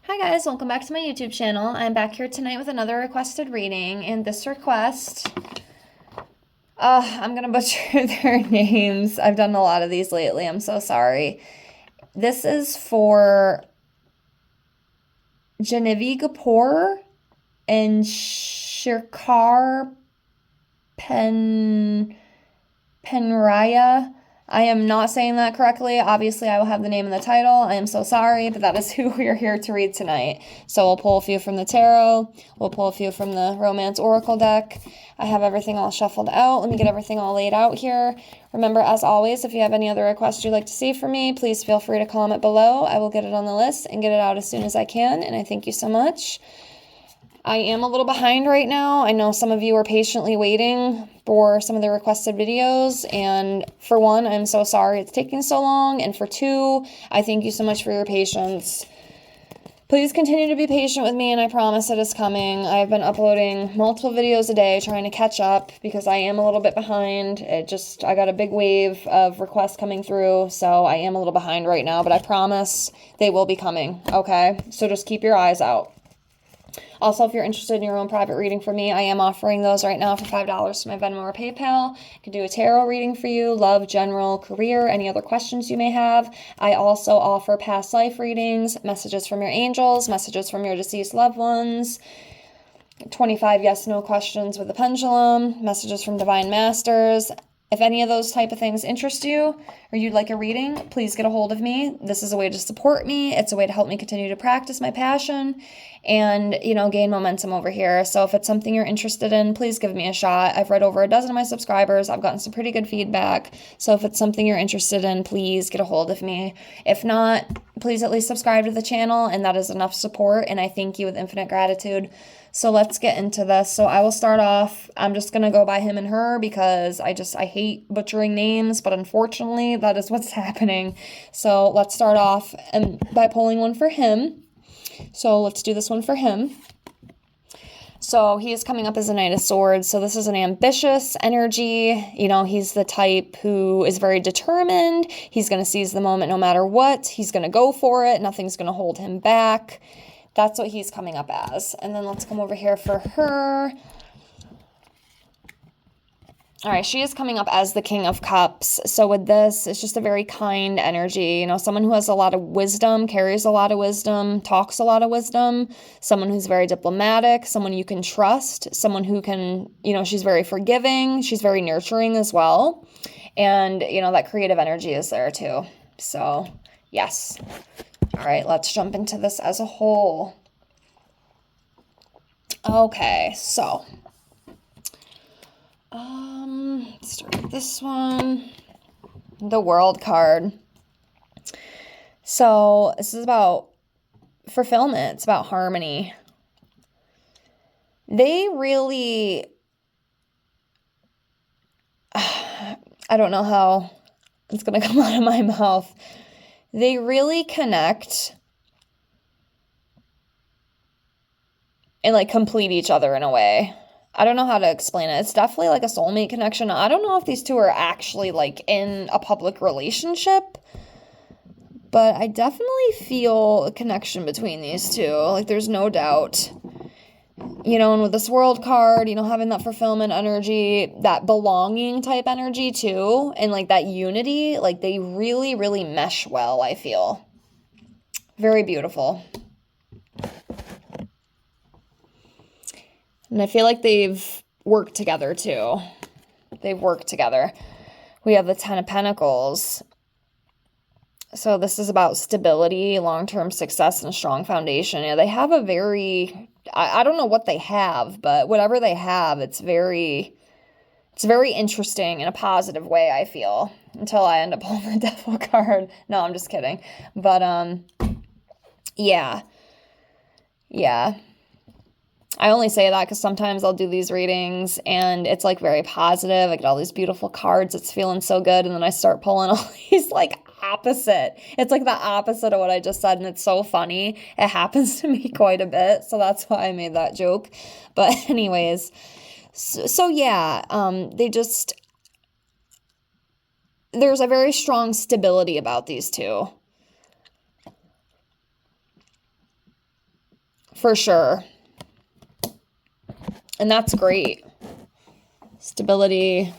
Hi guys, welcome back to my YouTube channel. I'm back here tonight with another requested reading, and this request, I'm gonna butcher their names. I've done a lot of these lately, I'm so sorry. This is for Janhvi Kapoor and Shikhar Penraya. I am not saying that correctly. Obviously, I will have the name in the title. I am so sorry, but that is who we are here to read tonight. So we'll pull a few from the tarot. We'll pull a few from the Romance Oracle deck. I have everything all shuffled out. Let me get everything all laid out here. Remember, as always, if you have any other requests you'd like to see from me, please feel free to comment below. I will get it on the list and get it out as soon as I can, and I thank you so much. I am a little behind right now. I know some of you are patiently waiting for some of the requested videos, and for one, I'm so sorry it's taking so long, and for two, I thank you so much for your patience. Please continue to be patient with me, and I promise it is coming. I've been uploading multiple videos a day trying to catch up because I am a little bit behind. I got a big wave of requests coming through, so I am a little behind right now, but I promise they will be coming, okay? So just keep your eyes out. Also, if you're interested in your own private reading from me, I am offering those right now for $5 to my Venmo or PayPal. I can do a tarot reading for you, love, general, career, any other questions you may have. I also offer past life readings, messages from your angels, messages from your deceased loved ones, 25 yes/no questions with a pendulum, messages from divine masters. If any of those type of things interest you or you'd like a reading, please get a hold of me. This is a way to support me. It's a way to help me continue to practice my passion and, gain momentum over here. So if it's something you're interested in, please give me a shot. I've read over a dozen of my subscribers. I've gotten some pretty good feedback. So if it's something you're interested in, please get a hold of me. If not, please at least subscribe to the channel, and that is enough support, and I thank you with infinite gratitude. So let's get into this. So I will start off. I'm just going to go by him and her because I hate butchering names, but unfortunately that is what's happening. So let's start off by pulling one for him. So let's do this one for him. So he is coming up as a Knight of Swords. So this is an ambitious energy. He's the type who is very determined. He's going to seize the moment no matter what. He's going to go for it. Nothing's going to hold him back. That's what he's coming up as. And then let's come over here for her. All right, she is coming up as the King of Cups. So with this, it's just a very kind energy. Someone who has a lot of wisdom, carries a lot of wisdom, talks a lot of wisdom. Someone who's very diplomatic, someone you can trust, someone who can, she's very forgiving. She's very nurturing as well. And, that creative energy is there too. So, yes. All right, let's jump into this as a whole. Okay, so let's start with this one. The World card. So this is about fulfillment. It's about harmony. They really, I don't know how it's going to come out of my mouth. They really connect and complete each other in a way. I don't know how to explain it. It's definitely like a soulmate connection. I don't know if these two are actually in a public relationship, but I definitely feel a connection between these two. There's no doubt. And with this World card, having that fulfillment energy, that belonging type energy too, and that unity, they really, really mesh well, I feel. Very beautiful. And I feel like they've worked together too. They've worked together. We have the Ten of Pentacles. So this is about stability, long-term success, and a strong foundation. They have a very, I don't know what they have, but whatever they have, it's very interesting in a positive way, I feel, until I end up pulling the Devil card. No, I'm just kidding. But, yeah. I only say that because sometimes I'll do these readings and it's very positive. I get all these beautiful cards. It's feeling so good. And then I start pulling all these opposite. It's the opposite of what I just said. And it's so funny. It happens to me quite a bit. So that's why I made that joke. But anyways, so yeah, there's a very strong stability about these two. for sure. And that's great. Stability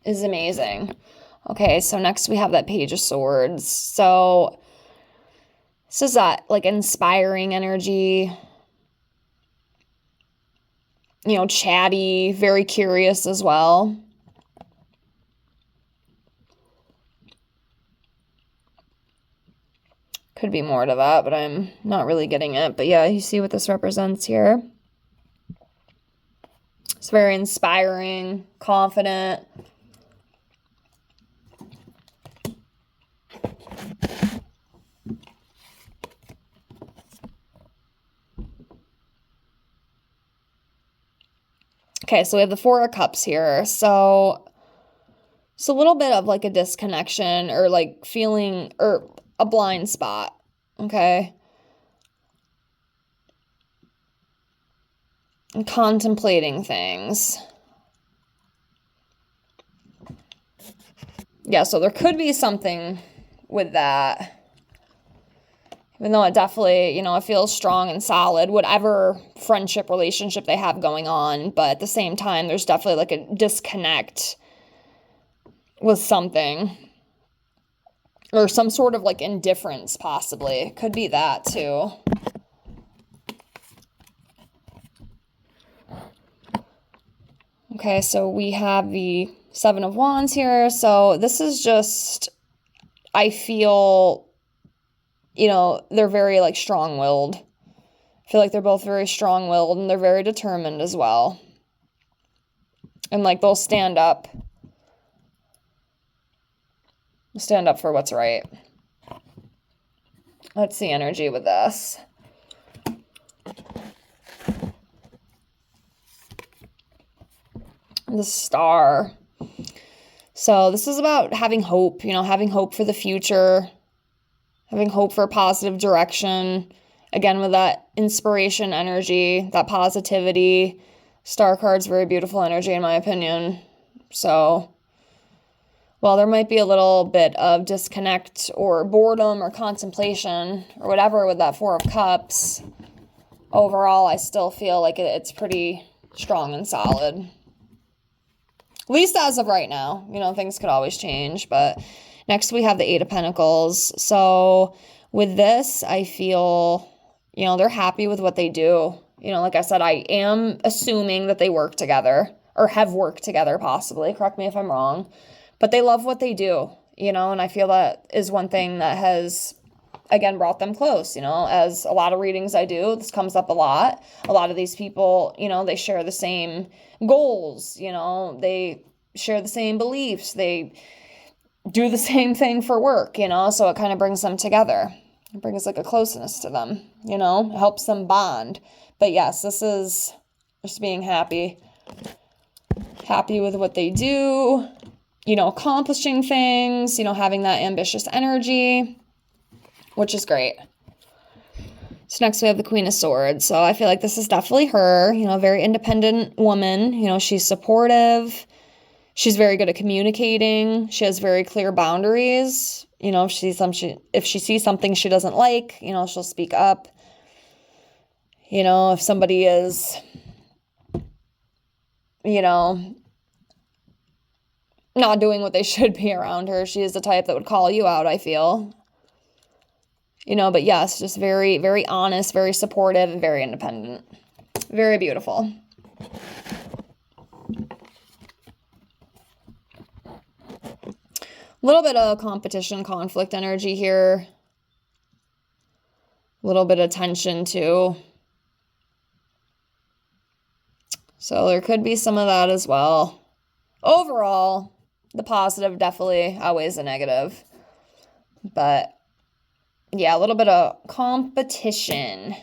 is amazing. Okay, so next we have that Page of Swords. So this is that like inspiring energy, you know, chatty, very curious as well. Could be more to that, but I'm not really getting it. But yeah, you see what this represents here. It's very inspiring, confident. Okay, so we have the Four of Cups here. So it's a little bit of like a disconnection or like feeling or a blind spot, okay? And contemplating things. Yeah, so there could be something with that. Even though it definitely, you know, it feels strong and solid, whatever friendship, relationship they have going on. But at the same time, there's definitely like a disconnect with something. Or some sort of like indifference, possibly. Could be that too. Okay, so we have the Seven of Wands here. So this is just, I feel, you know, they're very like strong-willed. I feel like they're both very strong-willed and they're very determined as well. And like they'll stand up for what's right. Let's see energy with this. The Star. So this is about having hope, you know, having hope for the future, having hope for a positive direction. Again, with that inspiration energy, that positivity. Star card's very beautiful energy in my opinion. So, well, there might be a little bit of disconnect or boredom or contemplation or whatever with that Four of Cups. Overall, I still feel like it's pretty strong and solid. At least as of right now. You know, things could always change. But next we have the Eight of Pentacles. So with this, I feel, you know, they're happy with what they do. You know, like I said, I am assuming that they work together or have worked together possibly. Correct me if I'm wrong. But they love what they do, you know, and I feel that is one thing that has, again, brought them close, you know, as a lot of readings I do, this comes up a lot. A lot of these people, you know, they share the same goals, you know, they share the same beliefs, they do the same thing for work, you know, so it kind of brings them together. It brings like a closeness to them, you know, it helps them bond. But yes, this is just being happy with what they do, you know, accomplishing things, you know, having that ambitious energy, which is great. So next we have the Queen of Swords. So I feel like this is definitely her, you know, very independent woman. You know, she's supportive. She's very good at communicating. She has very clear boundaries. You know, if she sees something she doesn't like, you know, she'll speak up. You know, if somebody is, you know, not doing what they should be around her, she is the type that would call you out, I feel. You know, but yes, just very, very honest, very supportive, and very independent. Very beautiful. A little bit of competition, conflict energy here. A little bit of tension too. So there could be some of that as well. Overall, the positive definitely outweighs the negative. But yeah, a little bit of competition.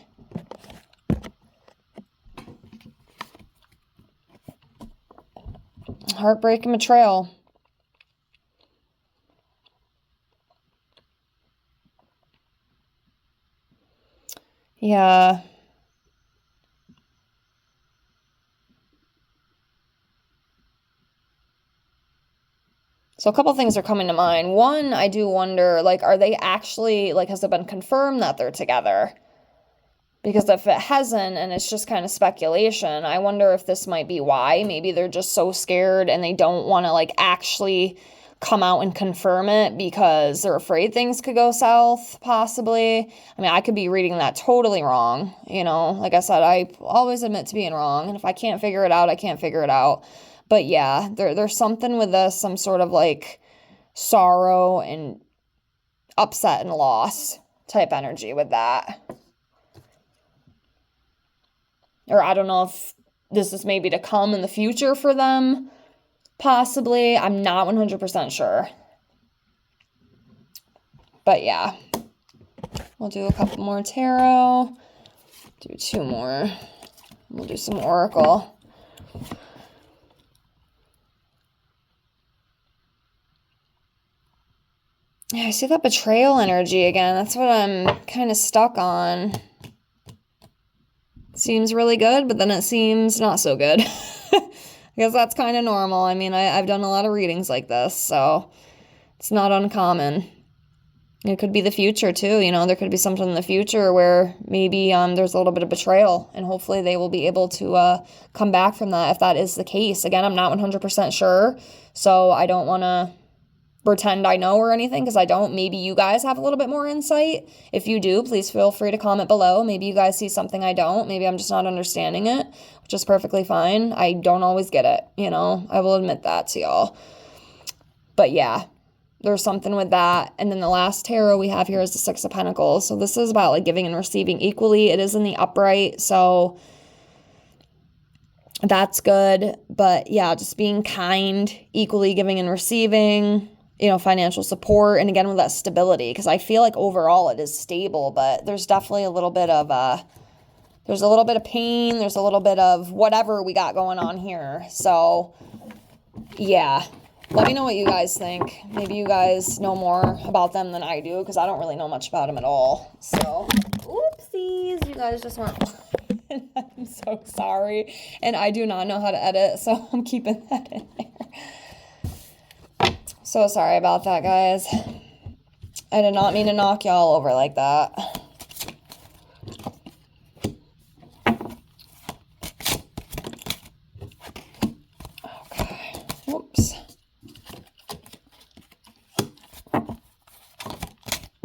Heartbreak and betrayal. Yeah. So a couple things are coming to mind. One, I do wonder, like, are they actually, like, has it been confirmed that they're together? Because if it hasn't and it's just kind of speculation, I wonder if this might be why. Maybe they're just so scared and they don't want to like actually come out and confirm it because they're afraid things could go south, possibly. I mean, I could be reading that totally wrong. You know, like I said, I always admit to being wrong. And if I can't figure it out, I can't figure it out. But yeah, there's something with this, some sort of like sorrow and upset and loss type energy with that. Or I don't know if this is maybe to come in the future for them, possibly. I'm not 100% sure. But yeah, we'll do a couple more tarot, do 2 more. We'll do some oracle. Yeah, I see that betrayal energy again. That's what I'm kind of stuck on. Seems really good, but then it seems not so good. I guess that's kind of normal. I mean, I've done a lot of readings like this, so it's not uncommon. It could be the future too, you know, there could be something in the future where maybe there's a little bit of betrayal, and hopefully they will be able to come back from that if that is the case. Again, I'm not 100% sure, so I don't want to pretend I know or anything, because I don't. Maybe you guys have a little bit more insight. If you do, please feel free to comment below. Maybe you guys see something I don't. Maybe I'm just not understanding it, which is perfectly fine. I don't always get it, you know. I will admit that to y'all. But yeah, there's something with that. And then the last tarot we have here is the Six of Pentacles. So this is about like giving and receiving equally. It is in the upright, so that's good. But yeah, just being kind, equally giving and receiving, you know, financial support, and again with that stability, because I feel like overall it is stable, but there's definitely a little bit of there's a little bit of pain, there's a little bit of whatever we got going on here. So yeah, let me know what you guys think. Maybe you guys know more about them than I do, because I don't really know much about them at all. So oopsies, you guys just weren't I'm so sorry, and I do not know how to edit, so I'm keeping that in there. So sorry about that, guys. I did not mean to knock y'all over like that. Okay. Whoops.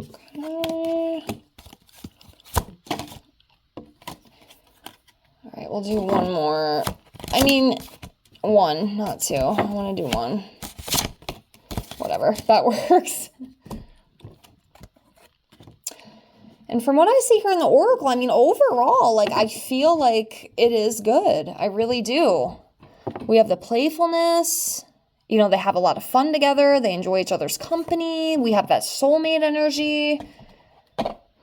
Okay. All right, we'll do one more. I mean, one, not 2. I want to do 1. Whatever, that works. And from what I see here in the oracle, I mean, overall, like, I feel like it is good. I really do. We have the playfulness. You know, they have a lot of fun together. They enjoy each other's company. We have that soulmate energy,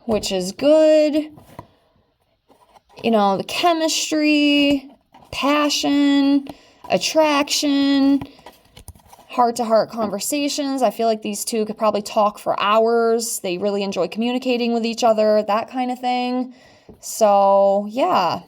which is good. You know, the chemistry, passion, attraction, heart-to-heart conversations. I feel like these two could probably talk for hours. They really enjoy communicating with each other, that kind of thing. So, yeah.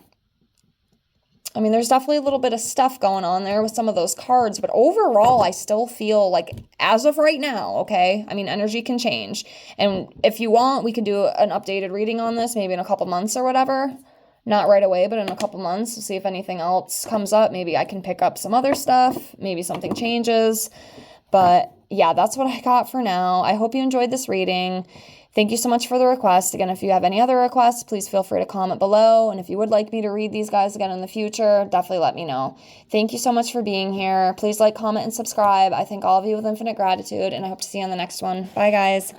I mean, there's definitely a little bit of stuff going on there with some of those cards, but overall, I still feel like, as of right now, okay? I mean, energy can change. And if you want, we could do an updated reading on this, maybe in a couple months or whatever. Not right away, but in a couple months, we'll see if anything else comes up. Maybe I can pick up some other stuff. Maybe something changes. But yeah, that's what I got for now. I hope you enjoyed this reading. Thank you so much for the request. Again, if you have any other requests, please feel free to comment below. And if you would like me to read these guys again in the future, definitely let me know. Thank you so much for being here. Please like, comment, and subscribe. I thank all of you with infinite gratitude, and I hope to see you on the next one. Bye, guys.